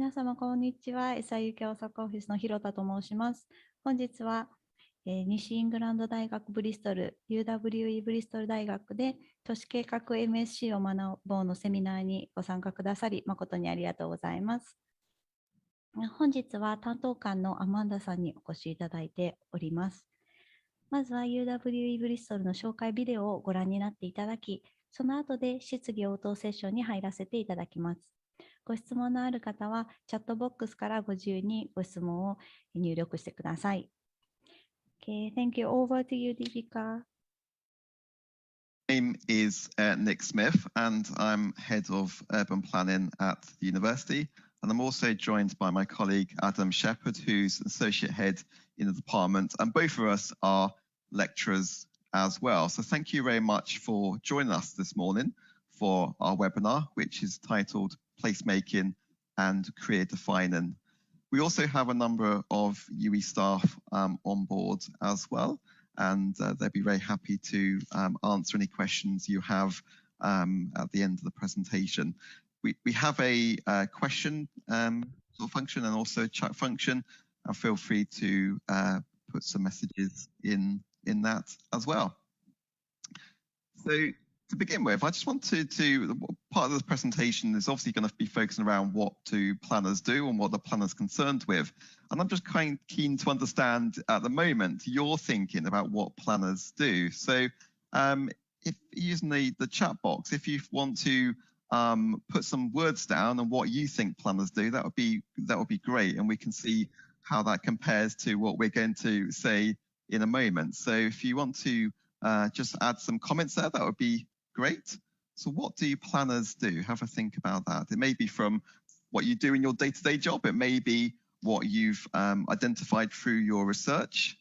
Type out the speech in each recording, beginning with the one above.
皆様、こんにちは。SIU 大阪オフィスの広田と申します。本日は、西イングランド大学ブリストル、UWE ブリストル大学で都市計画 MSc を学ぼうのセミナーにご参加くださり、誠にありがとうございます。本日は担当官のアマンダさんにお越しいただいております。まずは UWE ブリストルの紹介ビデオをご覧になっていただき、その後で質疑応答セッションに入らせていただきます。ご質問のある方は、チャットボックスからご自由にご質問を入力してください。Okay, thank you. Over to you, Deepika. My name is Nick Smith, and I'm Head of Urban Planning at the university. And I'm also joined by my colleague Adam Shepherd, who's Associate Head in the department. And both of us are lecturers as well. So thank you very much for joining us this morning for our webinar, which is titled Placemaking and Career Defining. We also have a number of UWE staff on board as well, and they'll be very happy to answer any questions you have at the end of the presentation. We have a question sort of function and also a chat function, and feel free to put some messages in that as well. So to begin with, I just wanted to, part of the presentation is obviously going to be focusing around what do planners do and what the planners concerned with. And I'm just kind of keen to understand at the moment your thinking about what planners do. So if using the chat box, if you want to put some words down on what you think planners do, that would be great, and we can see how that compares to what we're going to say in a moment. So if you want to just add some comments there, that would be great. So what do planners do? Have a think about that. It may be from what you do in your day-to-day job. It may be what you've identified through your research.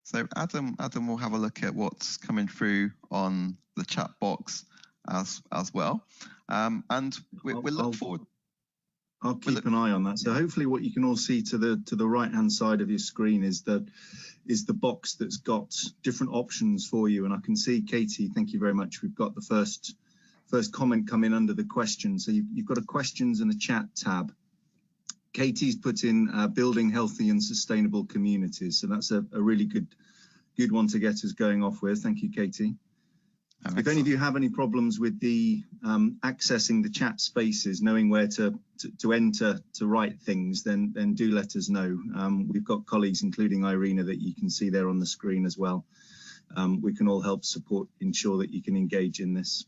So Adam will have a look at what's coming through on the chat box as well. And we'll look forward. I'll keep an eye on that. So hopefully what you can all see to the right-hand side of your screen is the box that's got different options for you. And I can see, Katie, thank you very much. We've got the first comment come in under the question. So you've got a questions and a chat tab. Katie's put in building healthy and sustainable communities. So that's a really good one to get us going off with. Thank you, Katie. If any of you have any problems with the accessing the chat spaces, knowing where to enter to write things, then do let us know. We've got colleagues, including Irina, that you can see there on the screen as well. We can all help support, ensure that you can engage in this.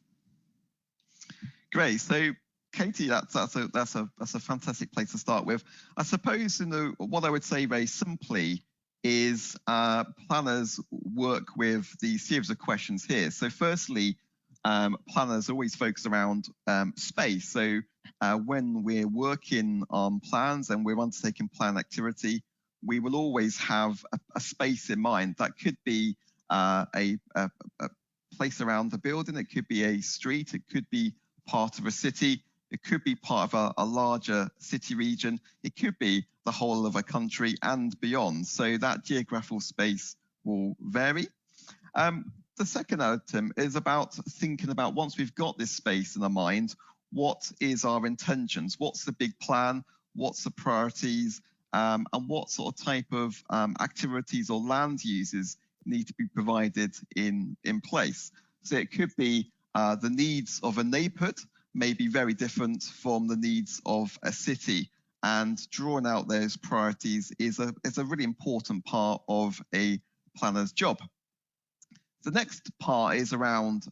Great. So Katie, that's a fantastic place to start with. I suppose what I would say very simply is planners work with the series of questions here. So firstly, planners always focus around space. So when we're working on plans and we're undertaking plan activity, we will always have a space in mind. That could be a place around the building, it could be a street, it could be part of a city, it could be part of a larger city region, it could be the whole of a country and beyond. So that geographical space will vary. The second item is about thinking about, once we've got this space in our mind, what is our intentions? What's the big plan? What's the priorities? And what sort of type of activities or land uses need to be provided in place? So it could be the needs of a neighborhood may be very different from the needs of a city, and drawing out those priorities is a really important part of a planner's job. The next part is around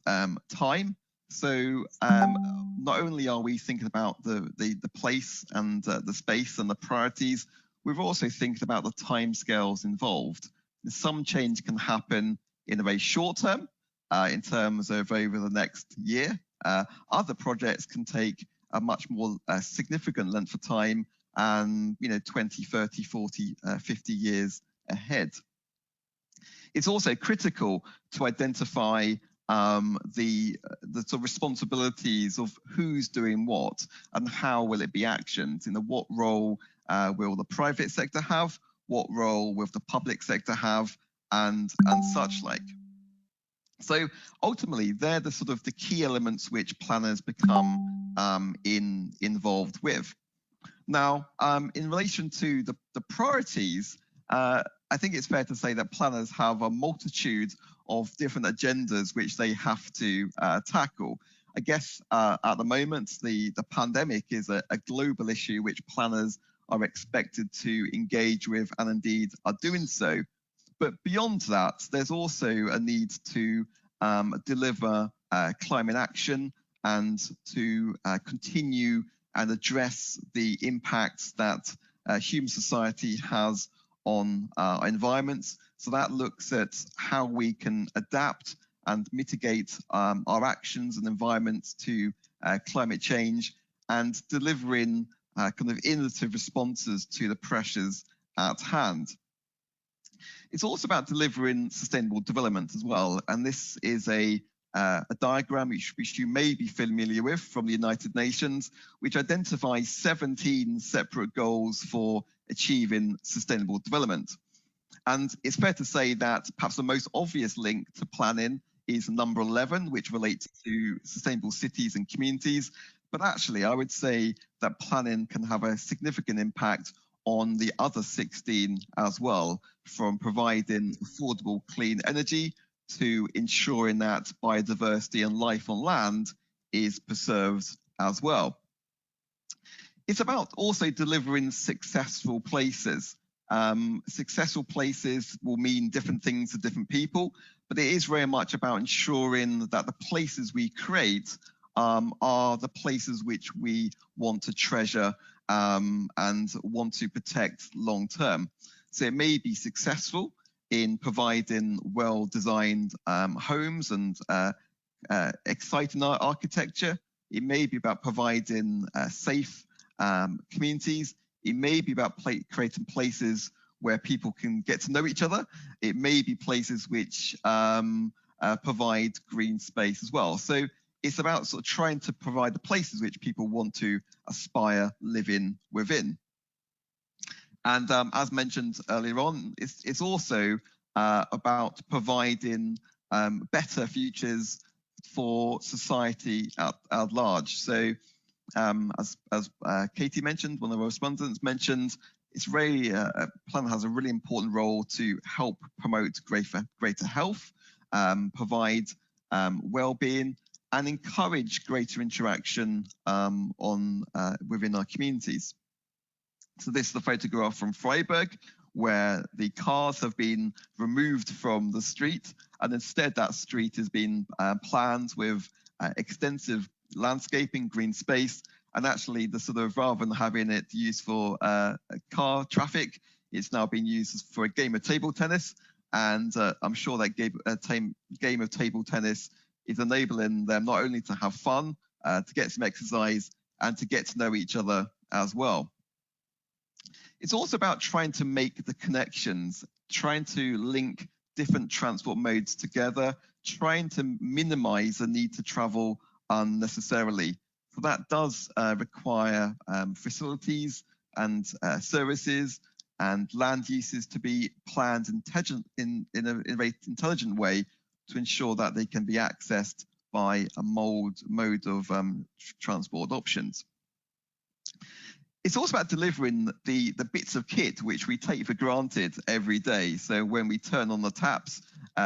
time. So not only are we thinking about the place and the space and the priorities, we're also thinking about the timescales involved. Some change can happen in a very short term, in terms of over the next year. Other projects can take a much more significant length of time, and 20, 30, 40, 50 years ahead. It's also critical to identify the sort of responsibilities of who's doing what and how will it be actioned. What role will the private sector have? What role will the public sector have? and such like. So ultimately, they're the sort of the key elements which planners become involved with. Now, in relation to the priorities, I think it's fair to say that planners have a multitude of different agendas which they have to tackle. I guess at the moment, the pandemic is a global issue which planners are expected to engage with and indeed are doing so. But beyond that, there's also a need to deliver climate action and to continue and address the impacts that human society has on our environments. So that looks at how we can adapt and mitigate our actions and environments to climate change and delivering kind of innovative responses to the pressures at hand. It's also about delivering sustainable development as well. And this is a diagram which you may be familiar with from the United Nations, which identifies 17 separate goals for achieving sustainable development. And it's fair to say that perhaps the most obvious link to planning is number 11, which relates to sustainable cities and communities. But actually, I would say that planning can have a significant impact on the other 16 as well, from providing affordable clean energy to ensuring that biodiversity and life on land is preserved as well. It's about also delivering successful places. Successful places will mean different things to different people, but it is very much about ensuring that the places we create are the places which we want to treasure and want to protect long term. So it may be successful in providing well-designed homes and exciting architecture. It may be about providing safe communities. It may be about creating places where people can get to know each other. It may be places which provide green space as well. So it's about sort of trying to provide the places which people want to aspire living within. And as mentioned earlier on, it's also about providing better futures for society at large. So as Katie mentioned, one of our respondents mentioned, it's really, planner has a really important role to help promote greater health, provide well-being, and encourage greater interaction within our communities. So this is a photograph from Freiburg, where the cars have been removed from the street, and instead that street has been planned with extensive landscaping, green space, and actually the sort of, rather than having it used for car traffic, it's now being used for a game of table tennis. And I'm sure that game of table tennis is enabling them not only to have fun, to get some exercise, and to get to know each other as well. It's also about trying to make the connections, trying to link different transport modes together, trying to minimize the need to travel unnecessarily. So that does require facilities and services and land uses to be planned in a very intelligent way to ensure that they can be accessed by a mode of transport options. It's also about delivering the bits of kit which we take for granted every day. So when we turn on the taps,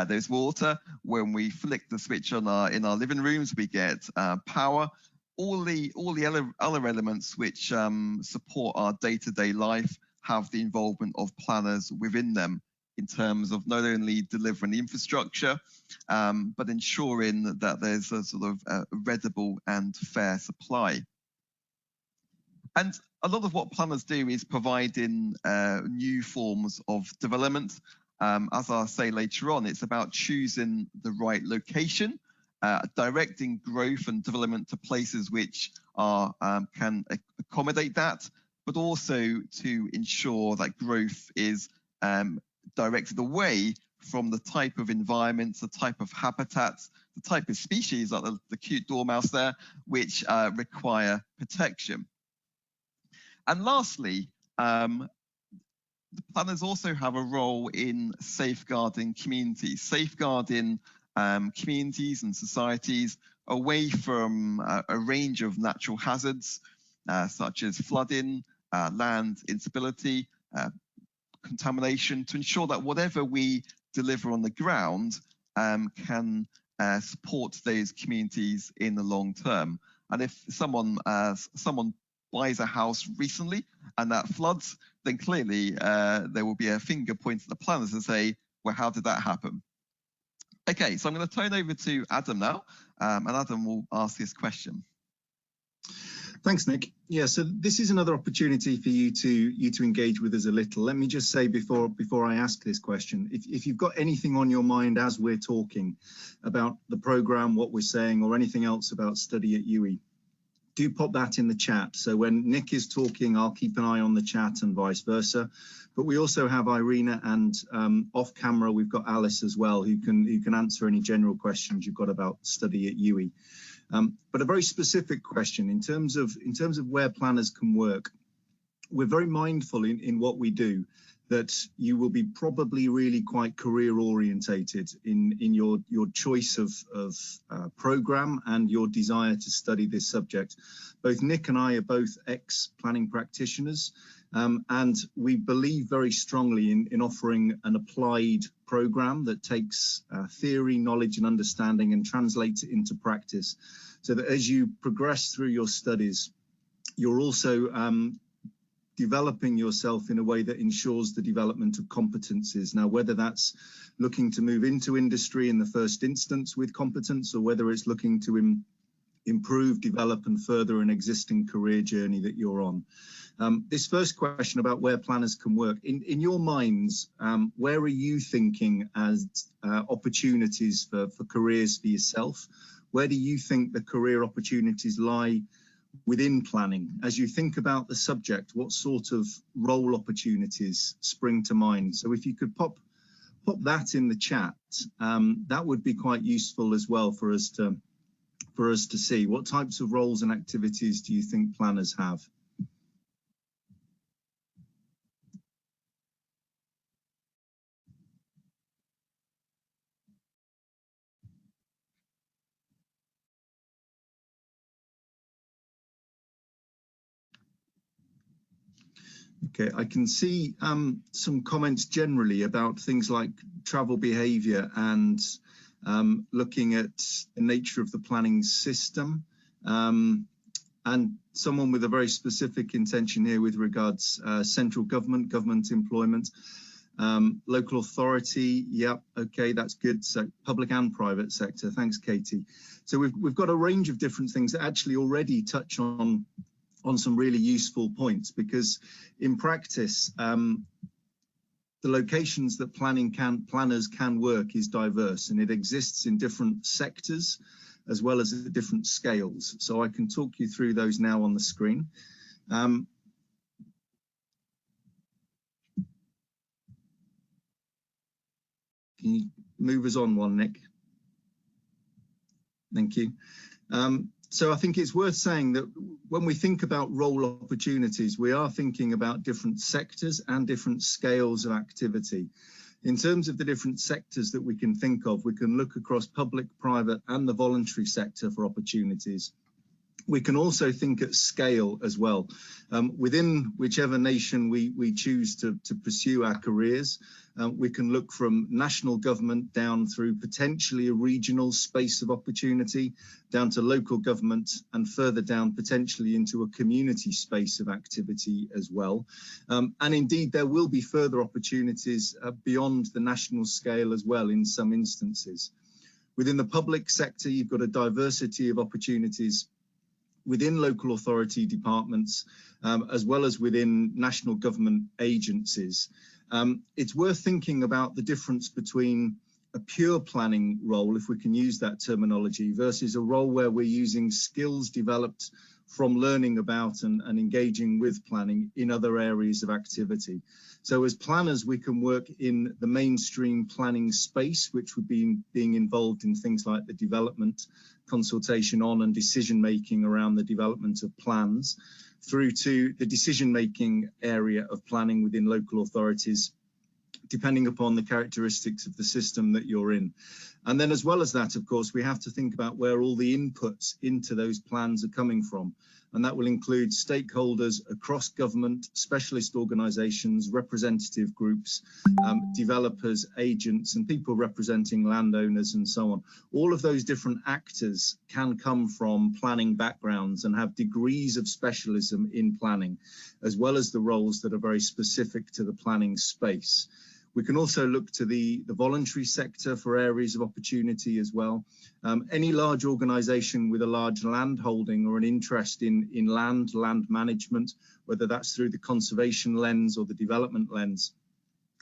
there's water. When we flick the switch on in our living rooms, we get power. All the other elements which support our day-to-day life have the involvement of planners within them, in terms of not only delivering the infrastructure, but ensuring that there's a sort of readable and fair supply. And a lot of what planners do is providing new forms of development. As I'll say later on, it's about choosing the right location, directing growth and development to places which can accommodate that, but also to ensure that growth is directed away from the type of environments, the type of habitats, the type of species, like the cute dormouse there, which require protection. And lastly, planners also have a role in safeguarding communities, safeguarding communities and societies away from a range of natural hazards, such as flooding, land instability, contamination, to ensure that whatever we deliver on the ground can support those communities in the long term. And if someone buys a house recently and that floods, then clearly there will be a finger point at the planners and say, well, how did that happen? Okay, so I'm going to turn over to Adam now, and Adam will ask this question. Thanks, Nick. Yeah, so this is another opportunity for you to engage with us a little. Let me just say before I ask this question, if you've got anything on your mind as we're talking about the program, what we're saying, or anything else about study at UWE, do pop that in the chat. So when Nick is talking, I'll keep an eye on the chat and vice versa. But we also have Irina, and off camera we've got Alice as well, who can answer any general questions you've got about study at UWE. But a very specific question in terms of where planners can work. We're very mindful in what we do that you will be probably really quite career orientated in your choice of program and your desire to study this subject. Both Nick and I are both ex-planning practitioners, and we believe very strongly in offering an applied program that takes theory, knowledge and understanding and translates it into practice, so that as you progress through your studies, you're also developing yourself in a way that ensures the development of competencies. Now, whether that's looking to move into industry in the first instance with competence, or whether it's looking to improve, develop and further an existing career journey that you're on. This first question about where planners can work, in your minds, where are you thinking as opportunities for careers for yourself? Where do you think the career opportunities lie within planning? As you think about the subject, what sort of role opportunities spring to mind? So if you could pop that in the chat, that would be quite useful as well for us to see. What types of roles and activities do you think planners have? Okay, I can see some comments generally about things like travel behaviour and looking at the nature of the planning system, and someone with a very specific intention here with regards central government employment, local authority. Yep, okay, that's good. So public and private sector. Thanks, Katie. So we've got a range of different things that actually already touch on some really useful points, because in practice, the locations that planners can work is diverse, and it exists in different sectors as well as at different scales. So I can talk you through those now on the screen. Can you move us on one, Nick? Thank you. So I think it's worth saying that when we think about role opportunities, we are thinking about different sectors and different scales of activity. In terms of the different sectors that we can think of, we can look across public, private and the voluntary sector for opportunities. We can also think at scale as well. Within whichever nation we choose to pursue our careers, we can look from national government down through potentially a regional space of opportunity, down to local government, and further down potentially into a community space of activity as well. And indeed, there will be further opportunities beyond the national scale as well in some instances. Within the public sector, you've got a diversity of opportunities within local authority departments, as well as within national government agencies. It's worth thinking about the difference between a pure planning role, if we can use that terminology, versus a role where we're using skills developed from learning about and engaging with planning in other areas of activity. So as planners, we can work in the mainstream planning space, which would be being involved in things like the development, consultation on and decision making around the development of plans. through to the decision-making area of planning within local authorities, depending upon the characteristics of the system that you're in. And then as well as that, of course, we have to think about where all the inputs into those plans are coming from. And that will include stakeholders across government, specialist organisations, representative groups, developers, agents, and people representing landowners and so on. All of those different actors can come from planning backgrounds and have degrees of specialism in planning, as well as the roles that are very specific to the planning space. We can also look to the voluntary sector for areas of opportunity as well. Any large organisation with a large land holding or an interest in land management, whether that's through the conservation lens or the development lens,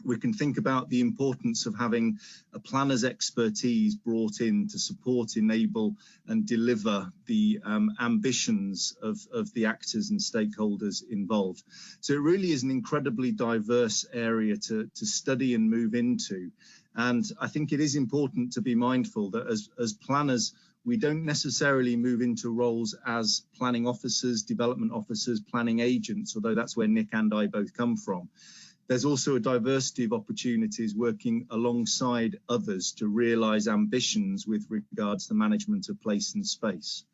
we can think about the importance of having a planner's expertise brought in to support, enable and deliver the ambitions of the actors and stakeholders involved. So it really is an incredibly diverse area to study and move into. And I think it is important to be mindful that as planners, we don't necessarily move into roles as planning officers, development officers, planning agents, although that's where Nick and I both come from. There's also a diversity of opportunities working alongside others to realise ambitions with regards to management of place and space.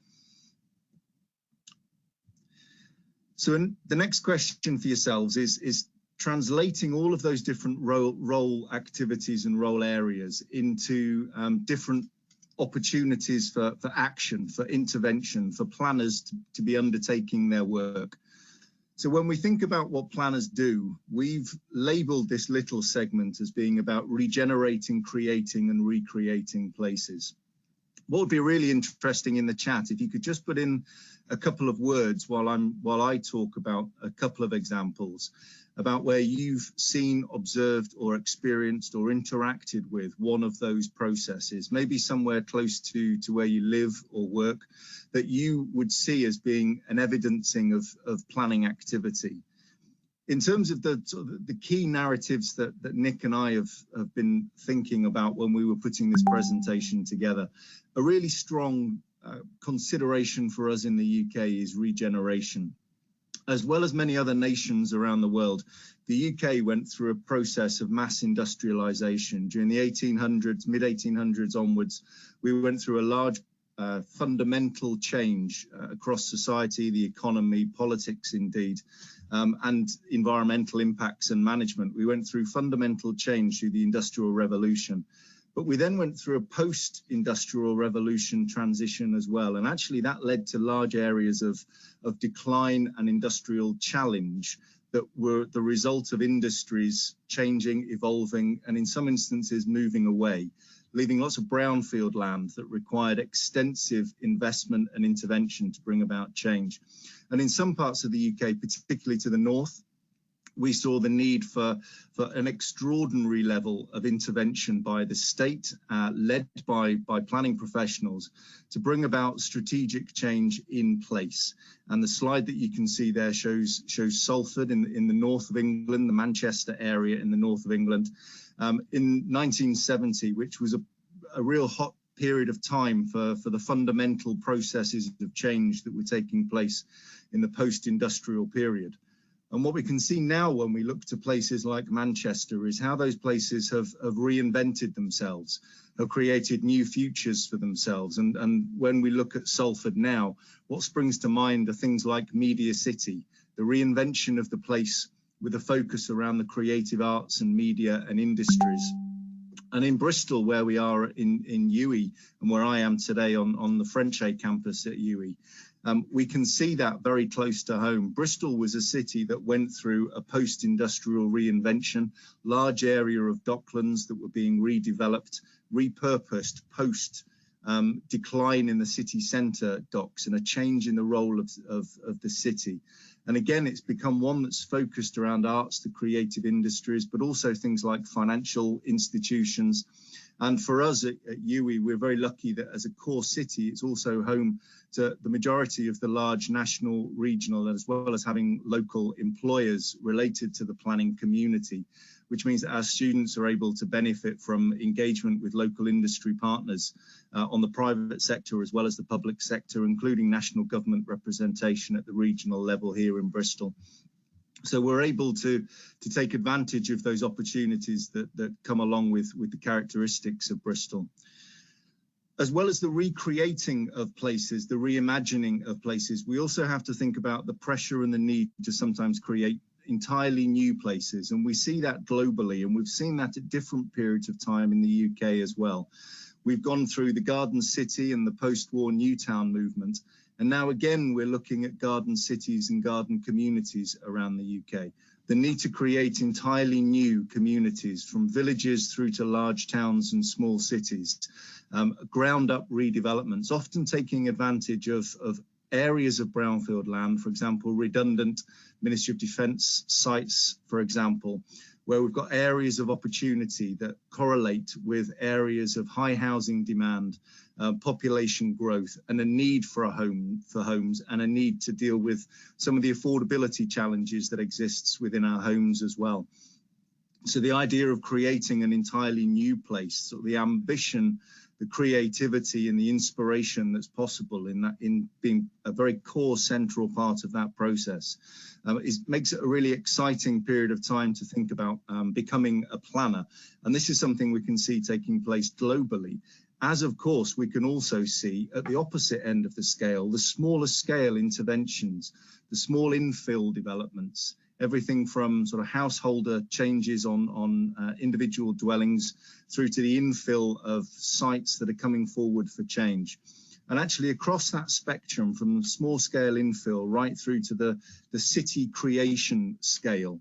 So the next question for yourselves is translating all of those different role activities and role areas into different opportunities for action, for intervention, for planners to be undertaking their work. So when we think about what planners do, we've labelled this little segment as being about regenerating, creating and recreating places. What would be really interesting in the chat, if you could just put in a couple of words while I talk about a couple of examples about where you've seen, observed or experienced or interacted with one of those processes, maybe somewhere close to where you live or work, that you would see as being an evidencing of planning activity. In terms of the key narratives that Nick and I have been thinking about when we were putting this presentation together, a really strong consideration for us in the UK is regeneration. As well as many other nations around the world, the UK went through a process of mass industrialisation. During the 1800s, mid-1800s onwards, we went through a large fundamental change across society, the economy, politics indeed, and environmental impacts and management. We went through fundamental change through the Industrial Revolution. But we then went through a post-industrial revolution transition as well. And actually that led to large areas of decline and industrial challenge that were the result of industries changing, evolving, and in some instances moving away, leaving lots of brownfield land that required extensive investment and intervention to bring about change. And in some parts of the UK, particularly to the north, we saw the need for an extraordinary level of intervention by the state, led by planning professionals, to bring about strategic change in place. And the slide that you can see there shows Salford in the north of England, the Manchester area in the north of England, in 1970, which was a real hot period of time for the fundamental processes of change that were taking place in the post-industrial period. And what we can see now when we look to places like Manchester is how those places have reinvented themselves, have created new futures for themselves. And when we look at Salford now, what springs to mind are things like Media City, the reinvention of the place with a focus around the creative arts and media and industries. And in Bristol, where we are in UWE and where I am today on the French campus at UWE, we can see that very close to home. Bristol was a city that went through a post-industrial reinvention, large area of docklands that were being redeveloped, repurposed post decline in the city centre docks and a change in the role of the city. And again, it's become one that's focused around arts, the creative industries, but also things like financial institutions. And for us at UWE, we're very lucky that as a core city, it's also home to the majority of the large national, regional, as well as having local employers related to the planning community, which means that our students are able to benefit from engagement with local industry partners on the private sector as well as the public sector, including national government representation at the regional level here in Bristol. So we're able to take advantage of those opportunities that come along with the characteristics of Bristol. As well as the recreating of places, the reimagining of places, we also have to think about the pressure and the need to sometimes create entirely new places. And we see that globally, and we've seen that at different periods of time in the UK as well. We've gone through the Garden City and the post-war New Town movement. And now again, we're looking at garden cities and garden communities around the UK. The need to create entirely new communities from villages through to large towns and small cities, ground up redevelopments, often taking advantage of areas of brownfield land, for example, redundant Ministry of Defence sites, for example, where we've got areas of opportunity that correlate with areas of high housing demand, population growth, and a need for homes, and a need to deal with some of the affordability challenges that exists within our homes as well. So the idea of creating an entirely new place, so the ambition, the creativity and the inspiration that's possible in being a very core central part of that process makes it a really exciting period of time to think about becoming a planner. And this is something we can see taking place globally. As of course, we can also see at the opposite end of the scale, the smaller scale interventions, the small infill developments, everything from sort of householder changes on individual dwellings through to the infill of sites that are coming forward for change. And actually across that spectrum, from the small scale infill right through to the city creation scale,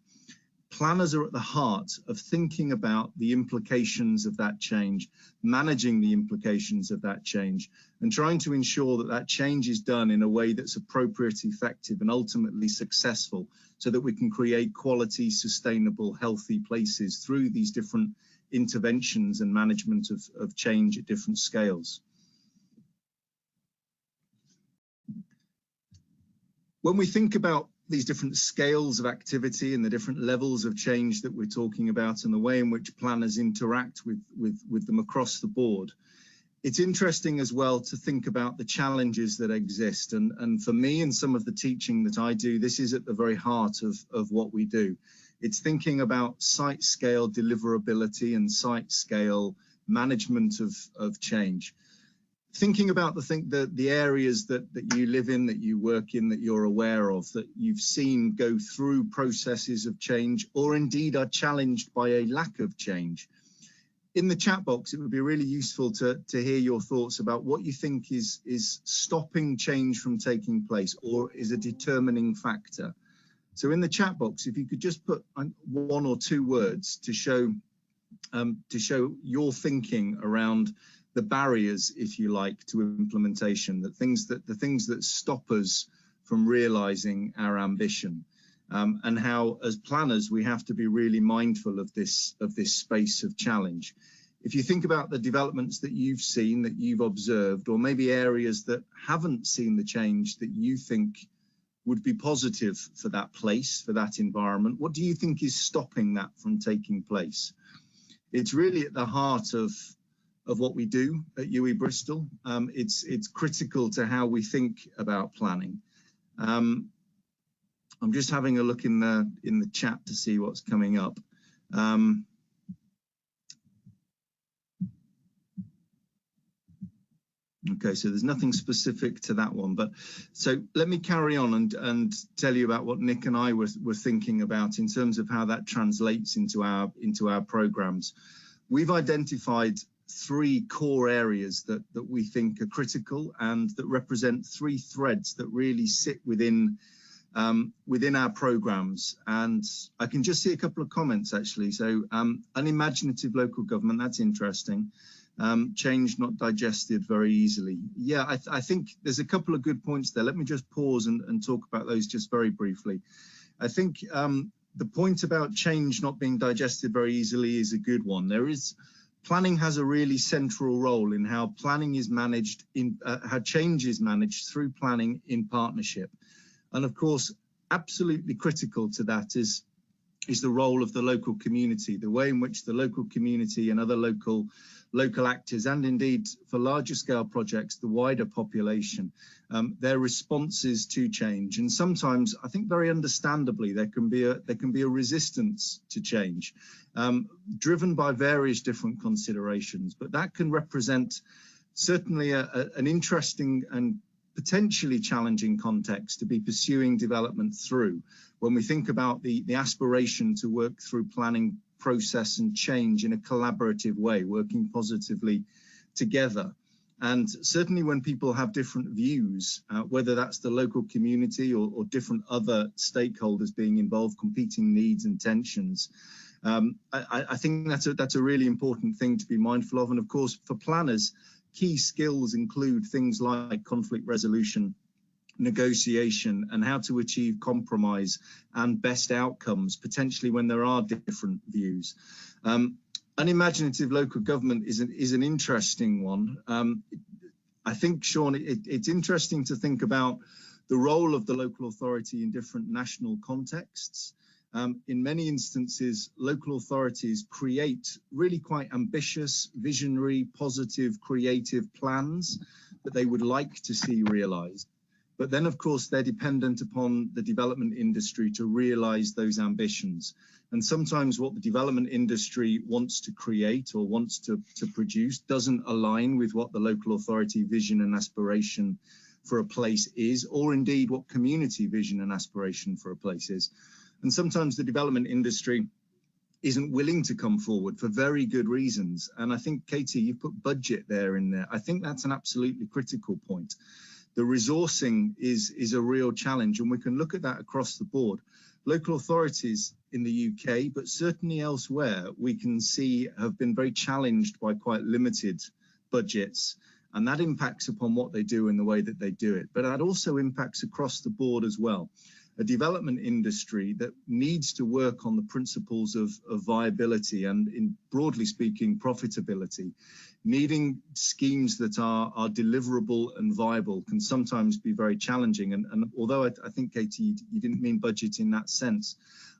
planners are at the heart of thinking about the implications of that change, managing the implications of that change, and trying to ensure that that change is done in a way that's appropriate, effective, and ultimately successful, so that we can create quality, sustainable, healthy places through these different interventions and management of change at different scales. When we think about these different scales of activity and the different levels of change that we're talking about and the way in which planners interact with them across the board, it's interesting as well to think about the challenges that exist. And for me and some of the teaching that I do, this is at the very heart of what we do. It's thinking about site scale deliverability and site scale management of change. Thinking about the areas that you live in, that you work in, that you're aware of, that you've seen go through processes of change, or indeed are challenged by a lack of change. In the chat box, it would be really useful to hear your thoughts about what you think is stopping change from taking place or is a determining factor. So in the chat box, if you could just put one or two words to show your thinking around the barriers, if you like, to implementation, the things that stop us from realizing our ambition, and how as planners we have to be really mindful of this space of challenge. If you think about the developments that you've seen, that you've observed, or maybe areas that haven't seen the change that you think would be positive for that place, for that environment, what do you think is stopping that from taking place? It's really at the heart of what we do at UWE Bristol. It's critical to how we think about planning. I'm just having a look in the chat to see what's coming up. Okay, so there's nothing specific to that one, but so let me carry on and tell you about what Nick and I were thinking about in terms of how that translates into our programs. We've identified three core areas that we think are critical and that represent three threads that really sit within our programs. And I can just see a couple of comments actually. So unimaginative local government, that's interesting. Change not digested very easily. Yeah, I think there's a couple of good points there. Let me just pause and talk about those just very briefly. I think the point about change not being digested very easily is a good one. Planning has a really central role in how planning is managed, how change is managed through planning in partnership. And of course, absolutely critical to that is is the role of the local community, the way in which the local community and other local actors, and indeed for larger scale projects, the wider population, their responses to change. And sometimes, I think very understandably, there can be a resistance to change, driven by various different considerations. But that can represent certainly an interesting and potentially challenging context to be pursuing development through, when we think about the aspiration to work through planning process and change in a collaborative way, working positively together. And certainly when people have different views, whether that's the local community or different other stakeholders being involved, competing needs and tensions, I think that's a really important thing to be mindful of. And of course, for planners, key skills include things like conflict resolution, negotiation, and how to achieve compromise and best outcomes, potentially when there are different views. Unimaginative local government is an interesting one. I think, Sean, it's interesting to think about the role of the local authority in different national contexts. In many instances, local authorities create really quite ambitious, visionary, positive, creative plans that they would like to see realized. But then, of course, they're dependent upon the development industry to realize those ambitions. And sometimes what the development industry wants to create or wants to produce doesn't align with what the local authority vision and aspiration for a place is, or indeed what community vision and aspiration for a place is. And sometimes the development industry isn't willing to come forward for very good reasons. And I think, Katie, you put budget in there. I think that's an absolutely critical point. The resourcing is a real challenge, and we can look at that across the board. Local authorities in the UK, but certainly elsewhere, we can see have been very challenged by quite limited budgets, and that impacts upon what they do and the way that they do it. But that also impacts across the board as well. A development industry that needs to work on the principles of viability and, in broadly speaking, profitability. Needing schemes that are deliverable and viable can sometimes be very challenging. And although I think, Katie, you didn't mean budget in that sense,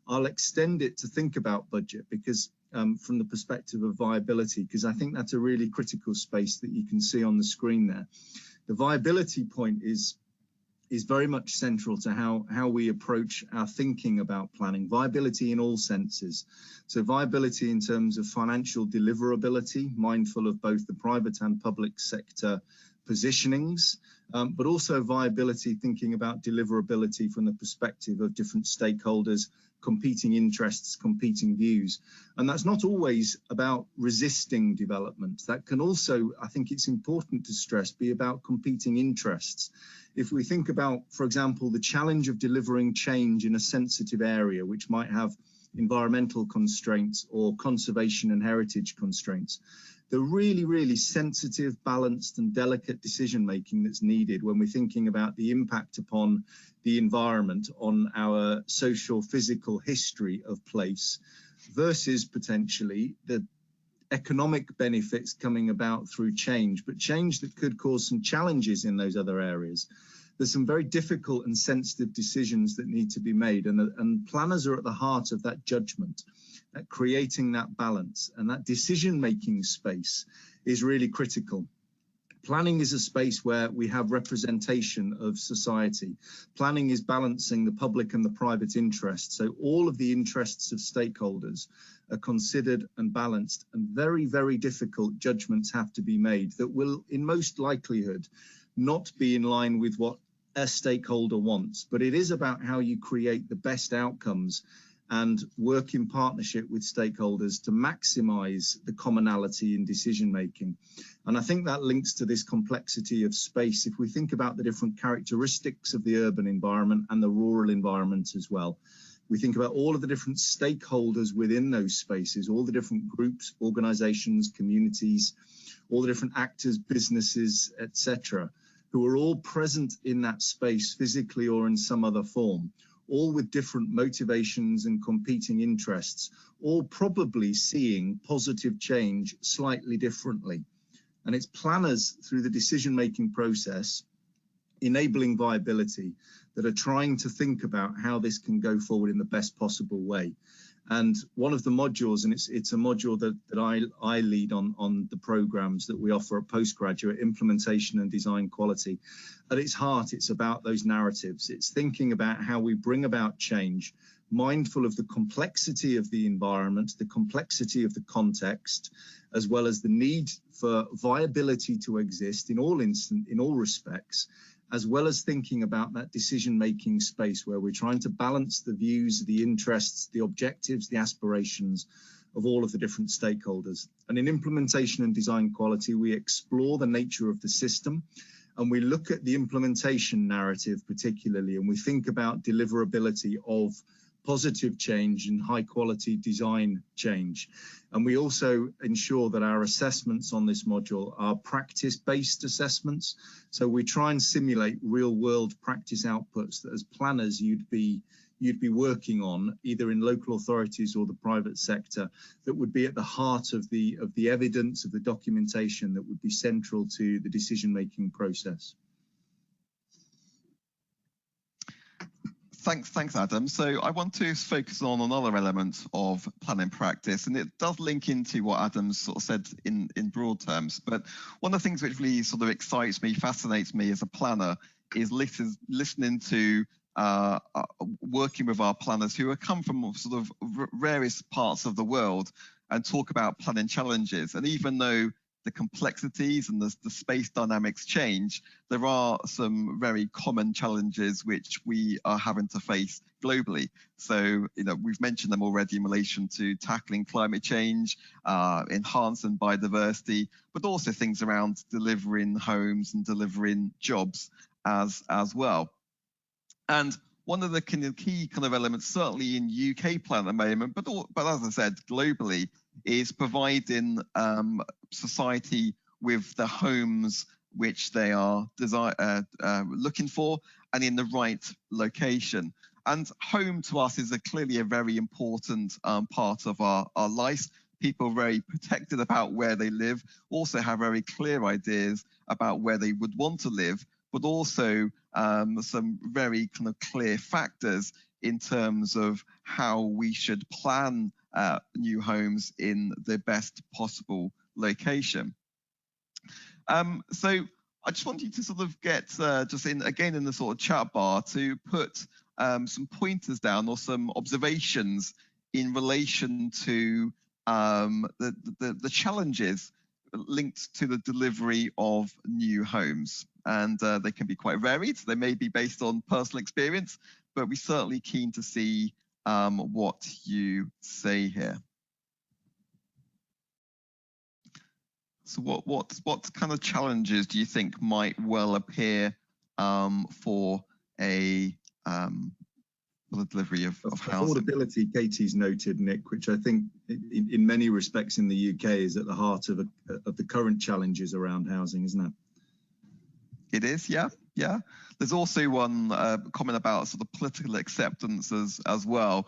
I'll extend it to think about budget because from the perspective of viability, because I think that's a really critical space that you can see on the screen there. The viability point is very much central to how we approach our thinking about planning. Viability in all senses. So viability in terms of financial deliverability, mindful of both the private and public sector positionings, but also viability thinking about deliverability from the perspective of different stakeholders, competing interests, competing views. And that's not always about resisting development. That can also, I think it's important to stress, be about competing interests. If we think about, for example, the challenge of delivering change in a sensitive area, which might have environmental constraints or conservation and heritage constraints, the really, really sensitive, balanced and delicate decision-making that's needed when we're thinking about the impact upon the environment, on our social, physical history of place, versus potentially the economic benefits coming about through change, but change that could cause some challenges in those other areas. There's some very difficult and sensitive decisions that need to be made, and planners are at the heart of that judgment, at creating that balance, and that decision-making space is really critical. Planning is a space where we have representation of society. Planning is balancing the public and the private interest. So all of the interests of stakeholders are considered and balanced, and very, very difficult judgments have to be made that will, in most likelihood, not be in line with what a stakeholder wants. But it is about how you create the best outcomes and work in partnership with stakeholders to maximize the commonality in decision making. And I think that links to this complexity of space. If we think about the different characteristics of the urban environment and the rural environment as well, we think about all of the different stakeholders within those spaces, all the different groups, organizations, communities, all the different actors, businesses, etc., who are all present in that space physically or in some other form, all with different motivations and competing interests, all probably seeing positive change slightly differently. And it's planners through the decision-making process, enabling viability, that are trying to think about how this can go forward in the best possible way. And one of the modules, and it's a module that I lead on the programs that we offer at Postgraduate, Implementation and Design Quality. At its heart, it's about those narratives. It's thinking about how we bring about change, mindful of the complexity of the environment, the complexity of the context, as well as the need for viability to exist in all respects, as well as thinking about that decision-making space where we're trying to balance the views, the interests, the objectives, the aspirations of all of the different stakeholders. And in implementation and design quality, we explore the nature of the system, and we look at the implementation narrative particularly, and we think about deliverability of positive change and high quality design change. And we also ensure that our assessments on this module are practice-based assessments. So we try and simulate real world practice outputs that as planners you'd be working on, either in local authorities or the private sector, that would be at the heart of the evidence, of the documentation that would be central to the decision-making process. Thanks, Adam. So I want to focus on another element of planning practice, and it does link into what Adam sort of said in broad terms. But one of the things which really sort of excites me, fascinates me as a planner, is listening to working with our planners who come from sort of various parts of the world and talk about planning challenges. And even though the complexities and the space dynamics change, there are some very common challenges which we are having to face globally. So, we've mentioned them already in relation to tackling climate change, enhancing biodiversity, but also things around delivering homes and delivering jobs as well. And one of the key kind of elements, certainly in UK plan at the moment, but as I said, globally, is providing society with the homes which they are looking for and in the right location. And home to us is clearly a very important part of our lives. People are very protected about where they live, also have very clear ideas about where they would want to live, but also some very kind of clear factors in terms of how we should plan new homes in the best possible location. So I just want you to sort of get in the sort of chat bar to put some pointers down or some observations in relation to the challenges linked to the delivery of new homes. And they can be quite varied. They may be based on personal experience, but we're certainly keen to see what you say here. So what kind of challenges do you think might well appear for the delivery of housing? Affordability, Katie's noted, Nick, which I think in many respects in the UK is at the heart of the current challenges around housing, isn't it? It is, yeah. There's also one comment about sort of political acceptance as well,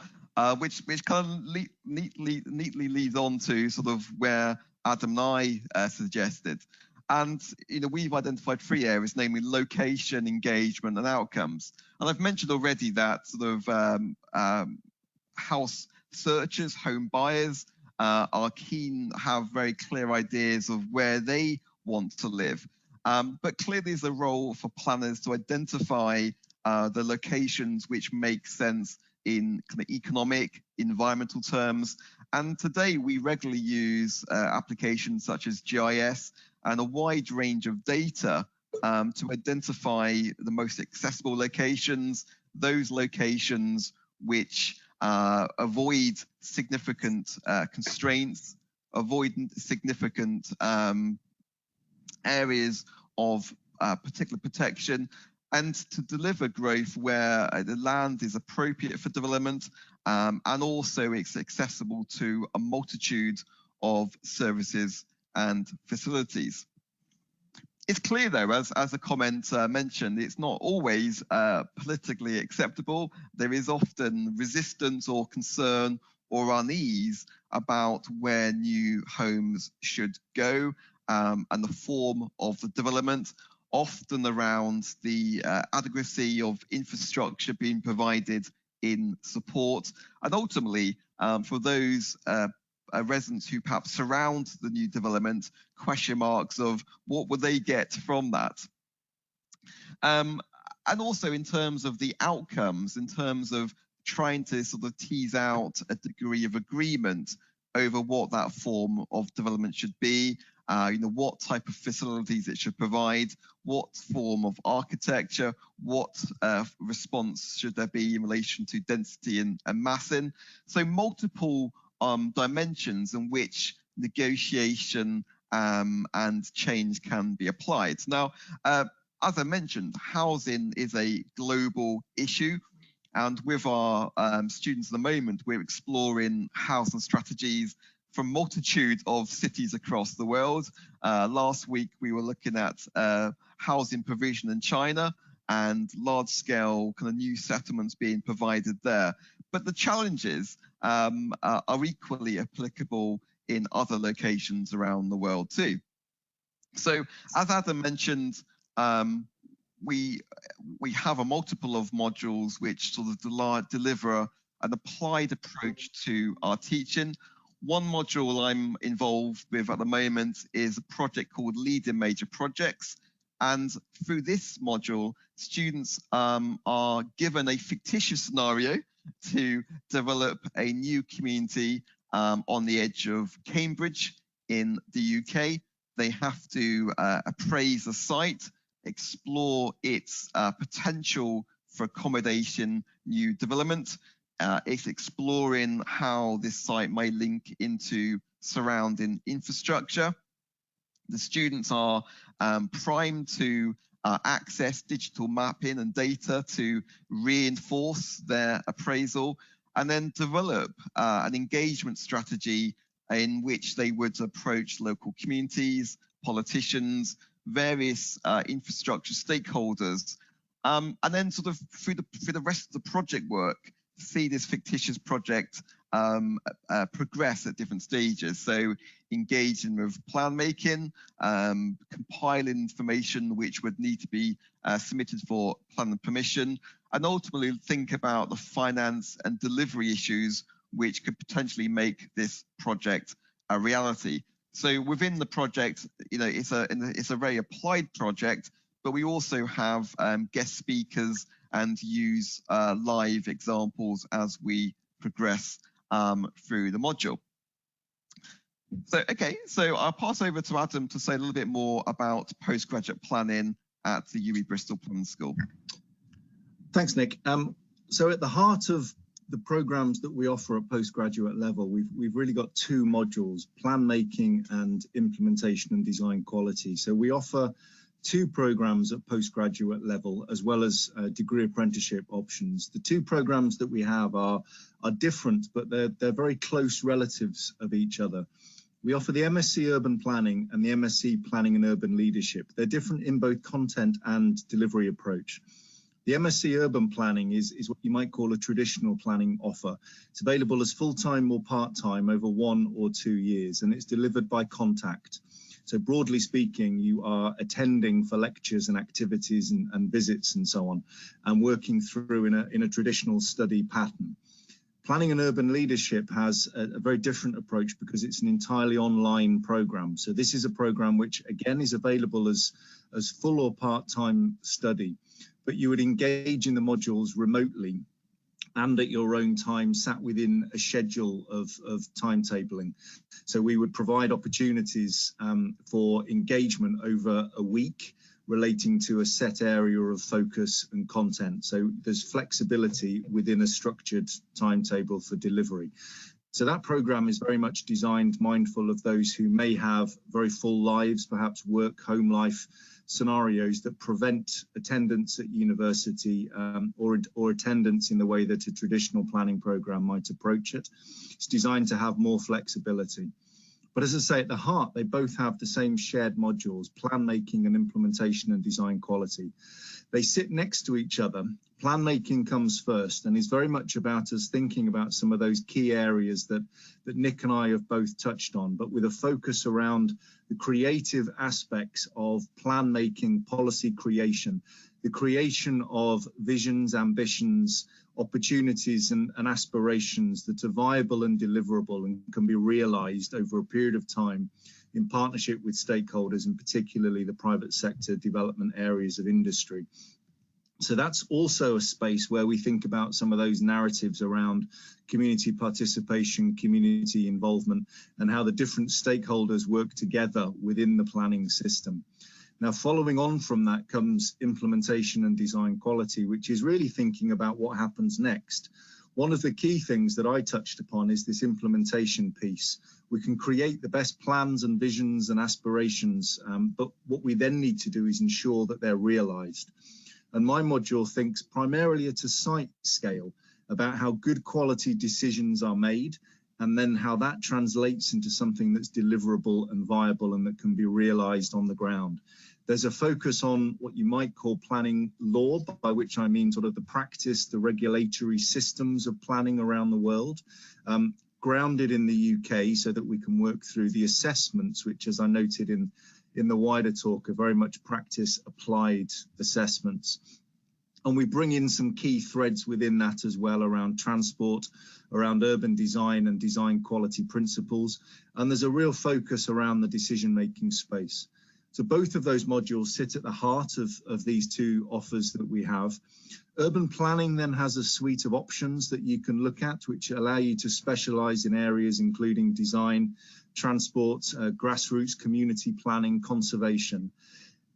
which kind of neatly leads on to sort of where Adam and I suggested. And we've identified 3 areas, namely location, engagement, and outcomes. And I've mentioned already that sort of house searchers, home buyers are keen, have very clear ideas of where they want to live. But clearly there's a role for planners to identify the locations which make sense in kind of economic, environmental terms. And today we regularly use applications such as GIS and a wide range of data to identify the most accessible locations, those locations which avoid significant constraints, avoid significant areas of particular protection, and to deliver growth where the land is appropriate for development and also it's accessible to a multitude of services and facilities. It's clear though, as a comment mentioned, it's not always politically acceptable. There is often resistance or concern or unease about where new homes should go and the form of the development, often around the adequacy of infrastructure being provided in support, and ultimately for those residents who perhaps surround the new development, question marks of what would they get from that. And also in terms of the outcomes, in terms of trying to sort of tease out a degree of agreement over what that form of development should be, what type of facilities it should provide, what form of architecture, what response should there be in relation to density and massing. So multiple dimensions in which negotiation and change can be applied. Now, as I mentioned, housing is a global issue. And with our students at the moment, we're exploring housing strategies from multitude of cities across the world. Last week, we were looking at housing provision in China and large-scale kind of new settlements being provided there. But the challenges are equally applicable in other locations around the world too. So as Adam mentioned, we have a multiple of modules which sort of deliver an applied approach to our teaching. One module I'm involved with at the moment is a project called Leading Major Projects. And through this module, students are given a fictitious scenario to develop a new community on the edge of Cambridge in the UK. They have to appraise a site, explore its potential for accommodation, new development. It's exploring how this site may link into surrounding infrastructure. The students are primed to access digital mapping and data to reinforce their appraisal, and then develop an engagement strategy in which they would approach local communities, politicians, various infrastructure stakeholders, and then sort of through the rest of the project work, see this fictitious project progress at different stages. So engaging with plan making, compiling information which would need to be submitted for planning permission, and ultimately think about the finance and delivery issues which could potentially make this project a reality. So within the project, it's a very applied project, but we also have guest speakers and use live examples as we progress through the module. So I'll pass over to Adam to say a little bit more about postgraduate planning at the UWE Bristol Planning School. Thanks, Nick. So at the heart of the programs that we offer at postgraduate level, we've really got two modules: plan making and implementation and design quality. So we offer two programs at postgraduate level, as well as degree apprenticeship options. The two programs that we have are different, but they're very close relatives of each other. We offer the MSc Urban Planning and the MSc Planning and Urban Leadership. They're different in both content and delivery approach. The MSc Urban Planning is what you might call a traditional planning offer. It's available as full-time or part-time over 1 or 2 years, and it's delivered by contact. So broadly speaking, you are attending for lectures and activities and visits and so on, and working through in a traditional study pattern. Planning and Urban Leadership has a very different approach because it's an entirely online program. So this is a program which again is available as full or part-time study, but you would engage in the modules remotely and at your own time, sat within a schedule of timetabling. So we would provide opportunities for engagement over a week relating to a set area of focus and content. So there's flexibility within a structured timetable for delivery. So that program is very much designed mindful of those who may have very full lives, perhaps work, home life scenarios that prevent attendance at university or attendance in the way that a traditional planning program might approach it. It's designed to have more flexibility. But as I say, at the heart, they both have the same shared modules: plan making and implementation and design quality. They sit next to each other. Plan making comes first and is very much about us thinking about some of those key areas that Nick and I have both touched on, but with a focus around the creative aspects of plan making, policy creation, the creation of visions, ambitions, opportunities and aspirations that are viable and deliverable and can be realized over a period of time in partnership with stakeholders, and particularly the private sector development areas of industry. So that's also a space where we think about some of those narratives around community participation, community involvement, and how the different stakeholders work together within the planning system. Now, following on from that comes implementation and design quality, which is really thinking about what happens next. One of the key things that I touched upon is this implementation piece. We can create the best plans and visions and aspirations, but what we then need to do is ensure that they're realized. And my module thinks primarily at a site scale about how good quality decisions are made, and then how that translates into something that's deliverable and viable and that can be realized on the ground. There's a focus on what you might call planning law, by which I mean sort of the practice, the regulatory systems of planning around the world, grounded in the UK so that we can work through the assessments, which, as I noted in the wider talk, are very much practice applied assessments. And we bring in some key threads within that as well around transport, around urban design and design quality principles. And there's a real focus around the decision-making space. So both of those modules sit at the heart of these two offers that we have. Urban planning then has a suite of options that you can look at, which allow you to specialize in areas including design, transport, grassroots community planning, conservation.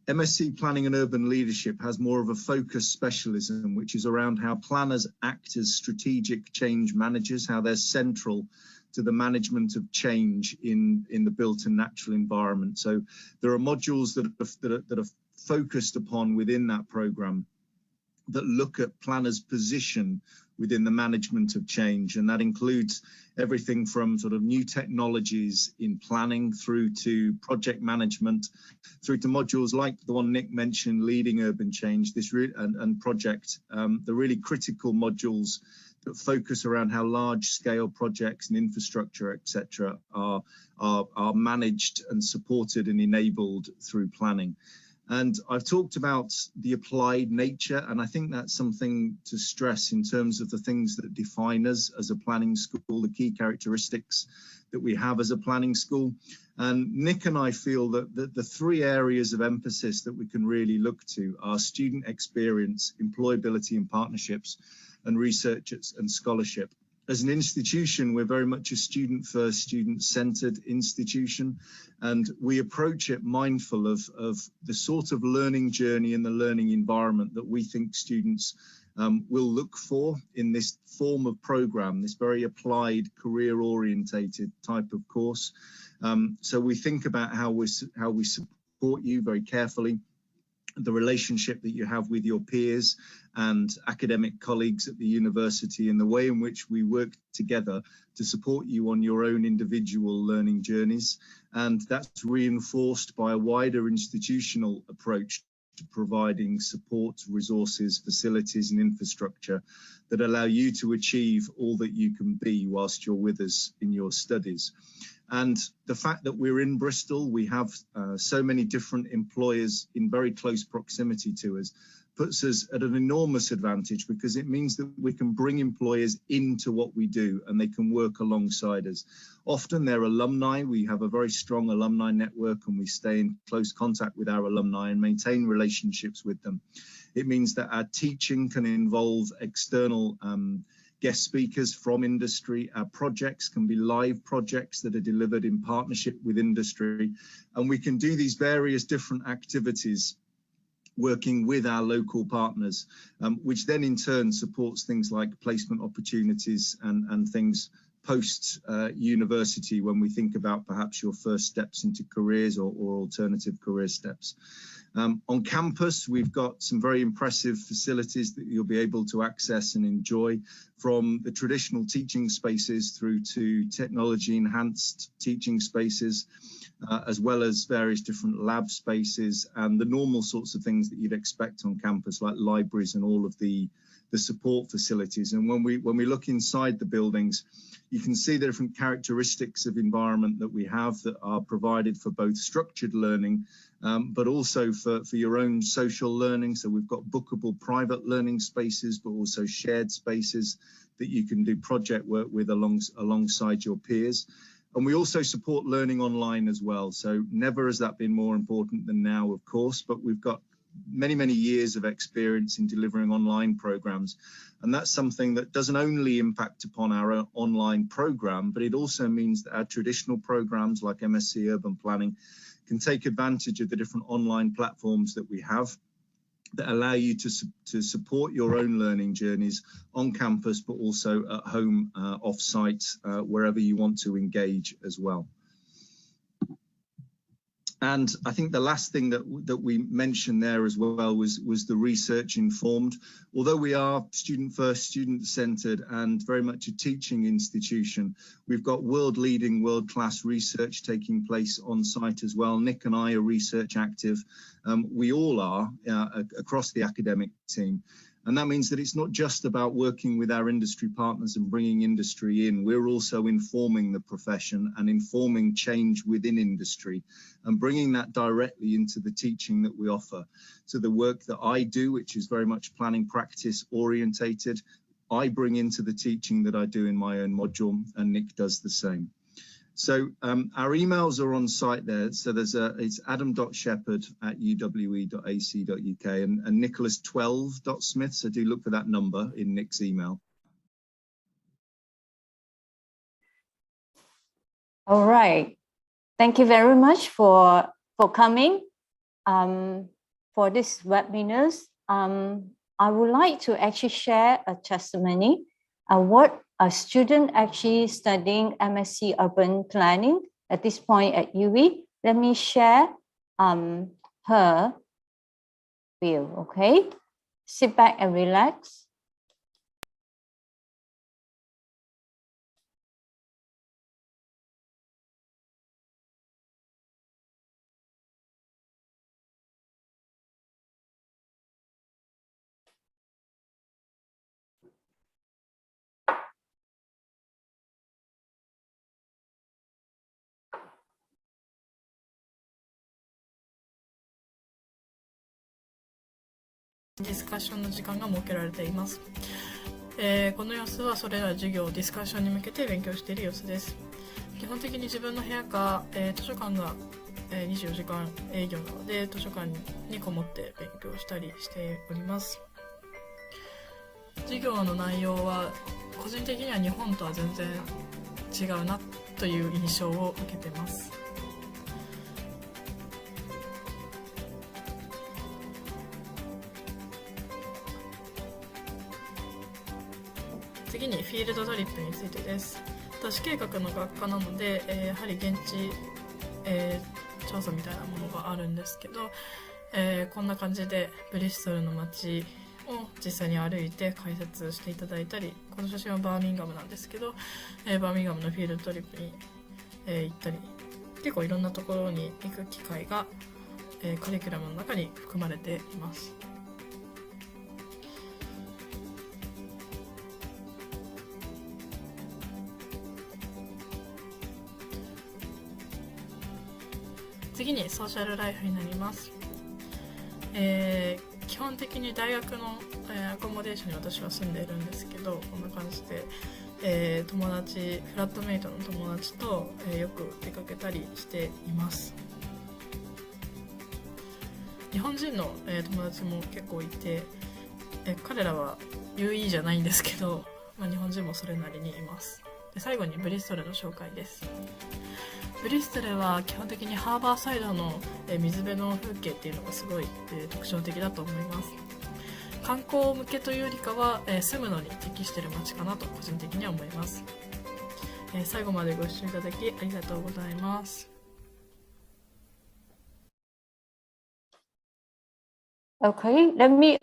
MSc Planning and Urban Leadership has more of a focused specialism, which is around how planners act as strategic change managers, how they're central to the management of change in the built and natural environment. So there are modules that are focused upon within that program that look at planners' position within the management of change, and that includes everything from sort of new technologies in planning through to project management, through to modules like the one Nick mentioned, leading urban change, and project, the really critical modules that focus around how large-scale projects and infrastructure, etc., are managed and supported and enabled through planning. And I've talked about the applied nature, and I think that's something to stress in terms of the things that define us as a planning school, the key characteristics that we have as a planning school. And Nick and I feel that the three areas of emphasis that we can really look to are student experience, employability and partnerships, and research and scholarship. As an institution, we're very much a student-first, student-centered institution, and we approach it mindful of the sort of learning journey and the learning environment that we think students will look for in this form of program, this very applied, career-orientated type of course. So we think about how we support you very carefully, the relationship that you have with your peers and academic colleagues at the university, and the way in which we work together to support you on your own individual learning journeys. And that's reinforced by a wider institutional approach to providing support, resources, facilities and infrastructure that allow you to achieve all that you can be whilst you're with us in your studies. And the fact that we're in Bristol, we have so many different employers in very close proximity to us, puts us at an enormous advantage, because it means that we can bring employers into what we do and they can work alongside us. Often they're alumni. We have a very strong alumni network and we stay in close contact with our alumni and maintain relationships with them. It means that our teaching can involve external guest speakers from industry. Our projects can be live projects that are delivered in partnership with industry, and we can do these various different activities working with our local partners, which then in turn supports things like placement opportunities and things post university, when we think about perhaps your first steps into careers or alternative career steps. On campus, we've got some very impressive facilities that you'll be able to access and enjoy, from the traditional teaching spaces through to technology enhanced teaching spaces. as well as various different lab spaces and the normal sorts of things that you'd expect on campus, like libraries and all of the support facilities. And when we look inside the buildings, you can see the different characteristics of environment that we have that are provided for both structured learning, but also for your own social learning. So we've got bookable private learning spaces, but also shared spaces that you can do project work with alongside your peers. And we also support learning online as well. So never has that been more important than now, of course, but we've got many years of experience in delivering online programs. And that's something that doesn't only impact upon our online program, but it also means that our traditional programs like MSc Urban Planning can take advantage of the different online platforms that we have that allow you to support your own learning journeys on campus, but also at home, off-site, wherever you want to engage as well. And I think the last thing that we mentioned there as well was the research informed. Although we are student first, student centered, and very much a teaching institution, we've got world-leading, world-class research taking place on site as well. Nick and I are research active. We all are across the academic team. And that means that it's not just about working with our industry partners and bringing industry in. We're also informing the profession and informing change within industry and bringing that directly into the teaching that we offer. So the work that I do, which is very much planning practice orientated, I bring into the teaching that I do in my own module, and Nick does the same. So our emails are on site there. So it's adam.shepherd@uwe.ac.uk and nicholas12.smith. So do look for that number in Nick's email. All right. Thank you very much for coming for this webinars. I would like to actually share a testimony what a student actually studying MSc Urban Planning at this point at UWE. Let me share her view, okay? Sit back and relax.ディスカッションの時間が設けられています。この様子はそれら授業ディスカッションに向けて勉強している様子です。基本的に自分の部屋か、図書館が、24時間営業なので図書館にこもって勉強したりしております。授業の内容は個人的には日本とは全然違うなという印象を受けています。次にフィールドトリップについてです。都市計画の学科なので、やはり現地、調査みたいなものがあるんですけど、こんな感じでブリストルの街を実際に歩いて解説していただいたり、この写真はバーミンガムなんですけど、バーミンガムのフィールドトリップに、行ったり、結構いろんなところに行く機会が、カリキュラムの中に含まれています。次にソーシャルライフになります。基本的に大学の、アコモデーションに私は住んでいるんですけど、こんな感じで、友達、フラットメイトの友達と、よく出かけたりしています。日本人の、友達も結構いて、彼らは UWE じゃないんですけど、日本人もそれなりにいます。で、最後にブリストルの紹介です。ブリストルは基本的にハーバーサイドの水辺の風景っていうのがすごい特徴的だと思います。観光向けというよりかは住むのに適している街かなと個人的には思います。最後までご視聴いただきありがとうございます。Okay, let me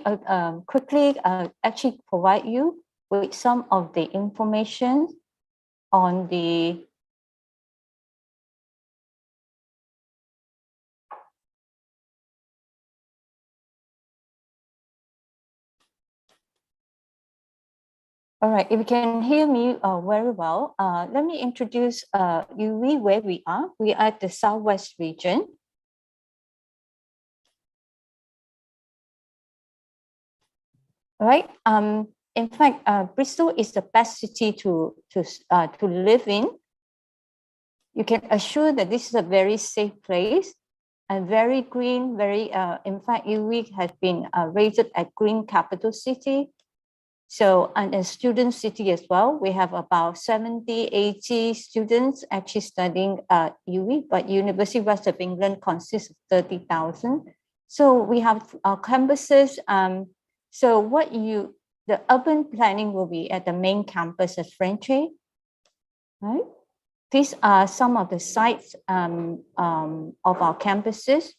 quickly actually provide you with some of the information on the All right, if you can hear me very well, let me introduce UWE, where we are. We are at the Southwest region. All right. In fact, Bristol is the best city to live in. You can assure that this is a very safe place and very green. In fact, UWE has been rated a green capital city. So, and a student city as well. We have about 70, 80 students actually studying at UWE, but University of West of England consists of 30,000. So we have our campuses. So the urban planning will be at the main campus at Frenchy, right? These are some of the sites of our campuses.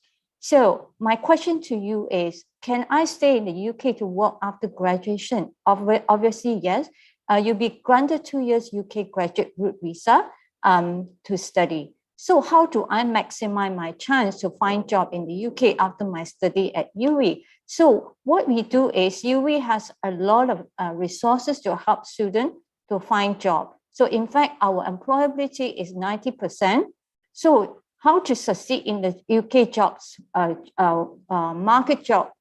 So my question to you is, can I stay in the UK to work after graduation? Obviously, yes. You'll be granted 2 years UK graduate route visa to study. So how do I maximize my chance to find job in the UK after my study at UWE? So what we do is UWE has a lot of resources to help students to find job. So in fact, our employability is 90%. So how to succeed in the UK jobs, market job.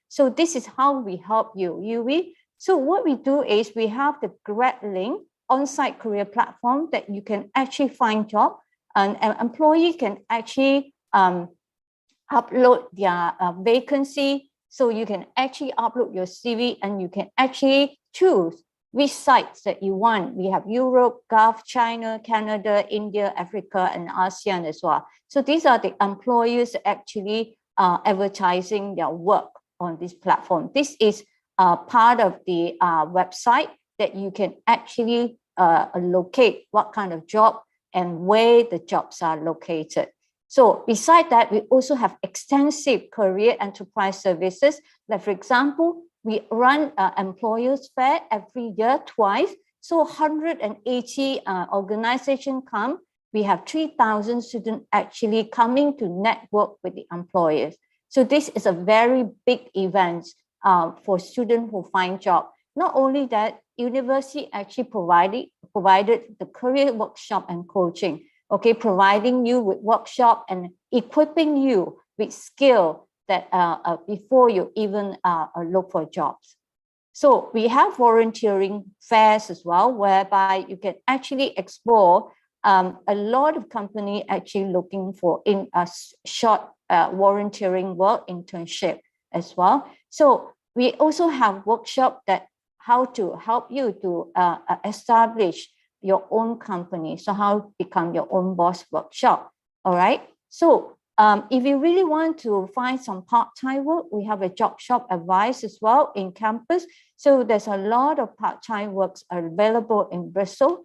So this is how we help you, UWE. So what we do is we have the Grad Link on-site career platform that you can actually find job, and an employee can actually upload their vacancy. So you can actually upload your CV and you can actually choose which sites that you want. We have Europe, Gulf, China, Canada, India, Africa, and ASEAN as well. So these are the employers actually advertising their work on this platform. This is part of the website that you can actually locate what kind of job and where the jobs are located. So beside that, we also have extensive career enterprise services. Like for example, we run employers fair every year twice. So 180 organizations come. We have 3,000 students actually coming to network with the employers. So this is a very big event for students who find job. Not only that, university actually provided the career workshop and coaching. Okay, providing you with workshop and equipping you with skill that before you even look for jobs. So we have volunteering fairs as well, whereby you can actually explore a lot of company actually looking for in a short volunteering work internship as well. So we also have workshop that how to help you to establish your own company. So how to become your own boss workshop. All right. So if you really want to find some part-time work, we have a job shop advice as well in campus. So there's a lot of part-time works available in Bristol.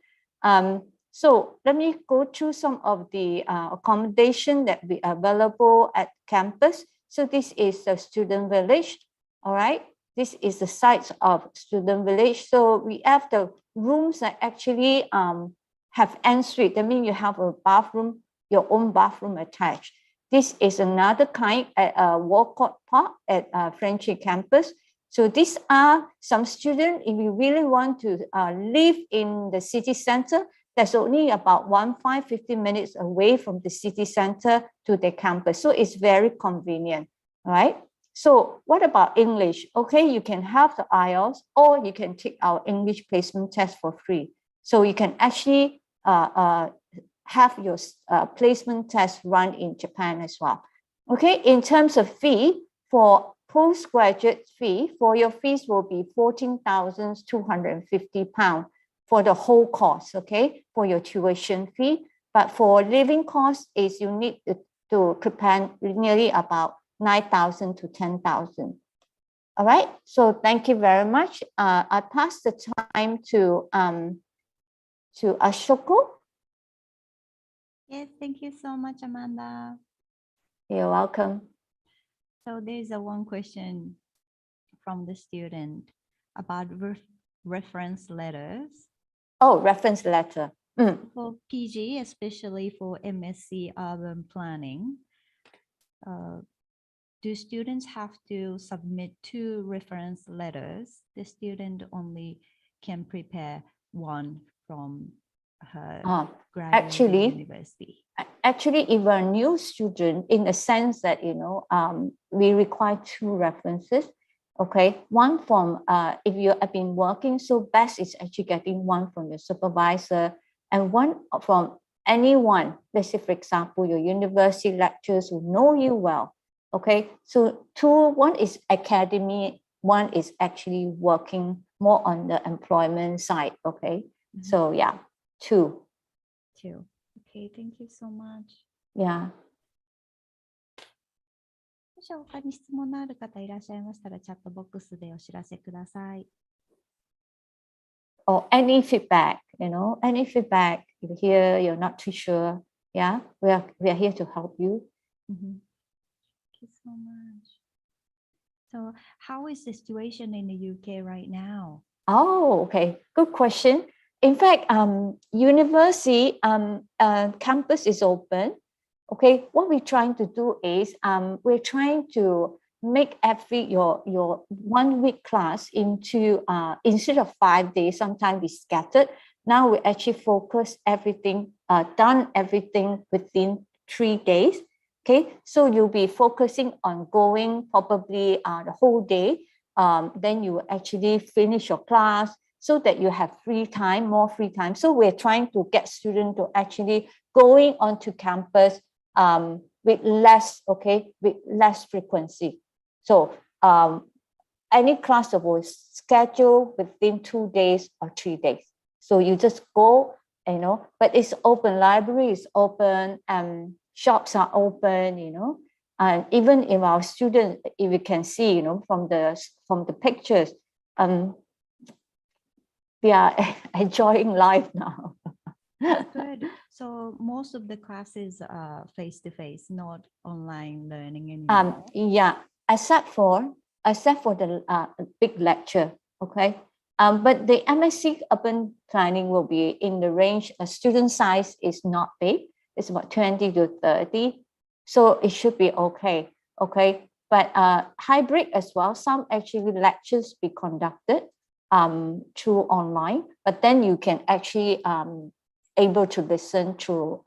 So let me go through some of the accommodation that we are available at campus. So this is the student village. All right. This is the site of student village. So we have the rooms that actually have ensuite. That means you have a bathroom, your own bathroom attached. This is another kind at Walcott Park at Frenchy campus. So these are some students, if you really want to live in the city center, there's only about 15 minutes away from the city center to the campus. So it's very convenient, right? So what about English? Okay, you can have the IELTS or you can take our English placement test for free. So you can actually have your placement test run in Japan as well. Okay, in terms of fee, for postgraduate fee, for your fees will be £14,250 for the whole course, okay, for your tuition fee. But for living costs, is you need to prepare nearly about 9,000 to 10,000. All right, so thank you very much. I pass the time to Ashoko. Yes, thank you so much, Amanda. You're welcome. So there's one question from the student about reference letters. Oh, reference letter. For PG, especially for MSc Urban Planning, do students have to submit 2 reference letters? The student only can prepare one from her graduate Actually, university? Actually, if we're a new student, in the sense that, we require 2 references. Okay, one from, if you have been working, so best is actually getting one from your supervisor and one from anyone. Let's say, for example, your university lecturers who know you well. Okay, so 2, one is academy, one is actually working more on the employment side. Okay, so yeah, 2. 2. Okay, thank you so much. Yeah. もし他に質問のある方いらっしゃいましたら、チャットボックスでお知らせください。Or any feedback, any feedback. If here you're not too sure, yeah, we are here to help you. Thank you so much. So, how is the situation in the UK right now? Oh, okay, good question. In fact, university campus is open. Okay, what we're trying to do is we're trying to make your 1 week class into instead of 5 days, sometimes we scattered. Now we actually focus everything, done everything within 3 days. Okay, so you'll be focusing on going probably the whole day. Then you actually finish your class so that you have more free time. So we're trying to get students to actually going onto campus with less frequency. So any class will schedule within 2 days or 3 days. So you just go, but it's open, library is open, shops are open, and even if our students, if you can see, from the pictures, they are enjoying life now. Good. So most of the classes are face-to-face, not online learning anymore. Yeah, except for the big lecture. Okay. But the MSc Urban Planning will be in the range. A student size is not big. It's about 20 to 30. So it should be okay. Okay. But hybrid as well. Some actually lectures be conducted through online, but then you can actually able to listen through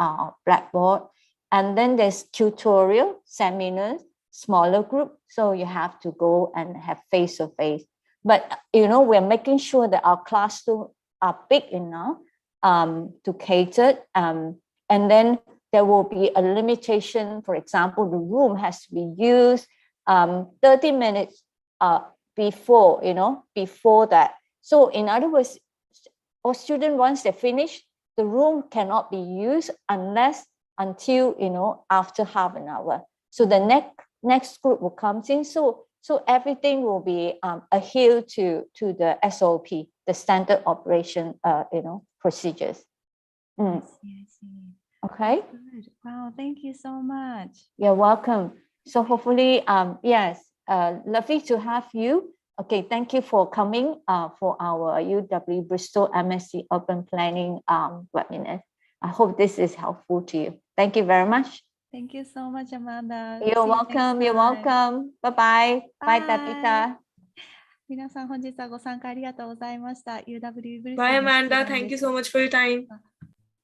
Blackboard. And then there's tutorial, seminars, smaller group. So you have to go and have face-to-face. But, we're making sure that our classrooms are big enough to cater. And then there will be a limitation. For example, the room has to be used 30 minutes before that. So in other words, our student, once they finish, the room cannot be used until after half an hour. So the next group will come in. So everything will be adhered to the SOP, the standard operation procedures. I see. Okay. Good. Wow, thank you so much. You're welcome. So hopefully, yes, lovely to have you. Okay, thank you for coming for our UWE Bristol MSc Urban Planning webinar. I hope this is helpful to you. Thank you very much. Thank you so much, Amanda. You're welcome. You're welcome. Bye-bye. Bye, Tabitha. 皆さん、本日はご参加ありがとうございました。UWE Bristol Bye, Amanda. Thank you so much for your time.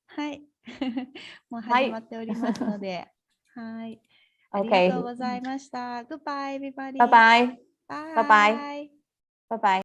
はい。もう始まっておりますので。はい。ありがとうございました。Goodbye, everybody. Bye-bye. Bye. Bye-bye. Bye-bye.